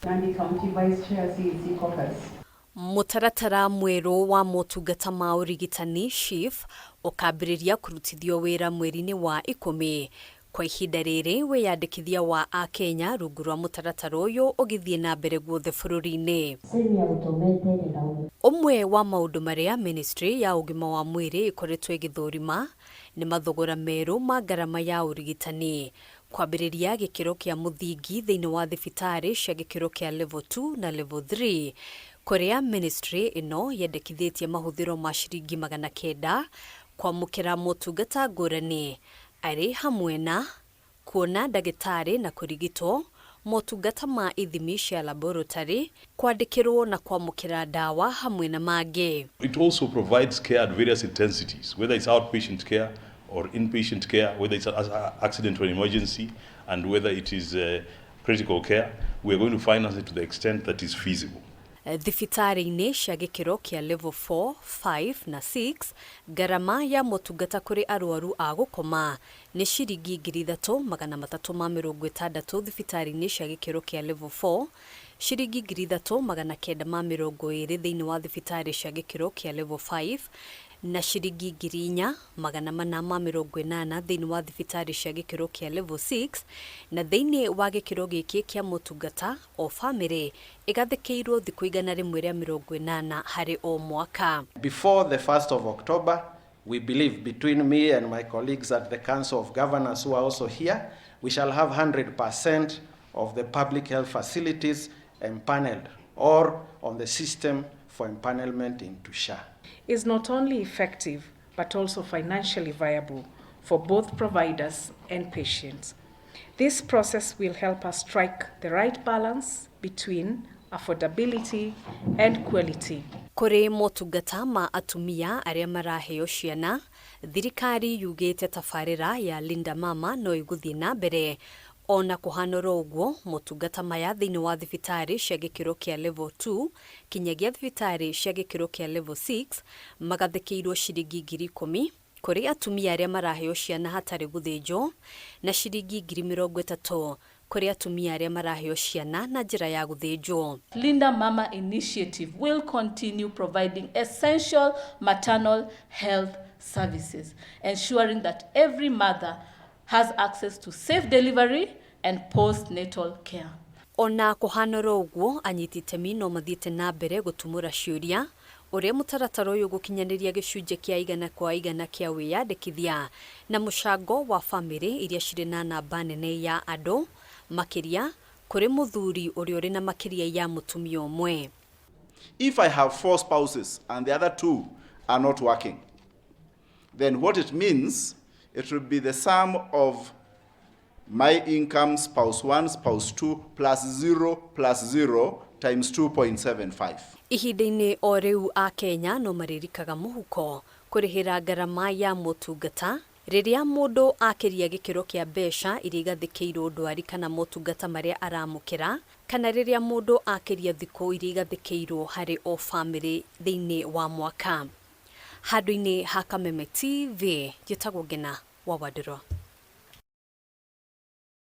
County Vice Chair CEC Caucus. MUTARATARA MWERU wa motungata ma URIGITANI SHIF ukambiriria kurutithio wira mweri-ini wa IKUMI. Kwa ihinda riri wiyandikithia wa AKENYA rungu rwa mutaratara uyu ugithie na mbere guothe bururi-ini. Umwe wa maundu maria Ministry ya UGIMA wa mwiri ikoretwo igithurima ni mathogora meru ma ngarama ya urigitani. Kwambiriria gikiro kia muthingi thiini wa thibitari cia gikiro kia level 2 na level 3. Korea Ministry ino yendekithitie mahuthiro ma ciringi 900 kwamukira motungata ngurani ari hamwe na kuona ndagitari na kurigitwo, motungata ma ithimi cia laboratory, kwandikirwo na kwamukira dawa hamwe na mangi. It also provides care at various intensities, whether it's outpatient care or inpatient care, whether it's accident or emergency, and whether it is critical care. We are going to finance it to the extent that is feasible. Thibitari-ini cia gikiro kia level 4, 5 na 6 ngarama ya motungata kuri arwaru a gukoma ni ciringi 3,360 thibitari-ini cia gikiro kia level 4, ciringi 3,920 thiini wa thibitari cia gikiro kia level 5 na ciringi 4,480 thiini wa thibitari cia gikiro kia level 6 na thiini wa gikiro giki kia motungata o family igathikirwo thiku 180 hari o mwaka. Before the 1st of October, we believe between me and my colleagues at the Council of Governors who are also here, we shall have 100% of the public health facilities empaneled or on the system for empanelment into SHA. Is not only effective but also financially viable for both providers and patients. This process will help us strike the right balance between affordability and quality. Kuri motungata ma atumia aria maraheo ciana, thirikari yugite tafarira ya Linda Mama no iguthie na mbere. Ona kuhanora uguo motungata maya thiini wa thibitari cia gikiro kia level 2 kinyagia thibitari cia gikiro kia level 6 magathikirwo ciringi 10,000 kuri atumia aria maraheo ciana hatari guthinjo na ciringi 30,000 kuri atumia aria maraheo ciana na njira ya guthinjo. Linda Mama initiative will continue providing essential maternal health services, ensuring that every mother has access to safe delivery and postnatal care. Ona kuhanora uguo anyiti itemi no mathiite na mbere gutumura ciuria uria mutaratara uyu gukinyaniria gicunje kia 100% kia wiyandikithia na mucango wa family iria ciri na namba nene ya andu makiria kuri muthuri uria uri na makiria ya mutumia umwe. If I have 4 spouses and the other 2 are not working, then what it means, it will be the sum of my income, spouse 1, spouse 2, plus 0 times 2.75. Ihinda-ini o riu AKENYA no maririkaga MUHUKO kurihira ngarama ya motungata riria mundu akiria gikiro kia mbeca iria igathikirwo ndwari kana motungata maria aramukira kana riria mundu akiria thiku iria igathikirwo hari o family thiini wa mwaka. Handu-ini ha Kameme TV, njitagwo Ngina wa Wadiro.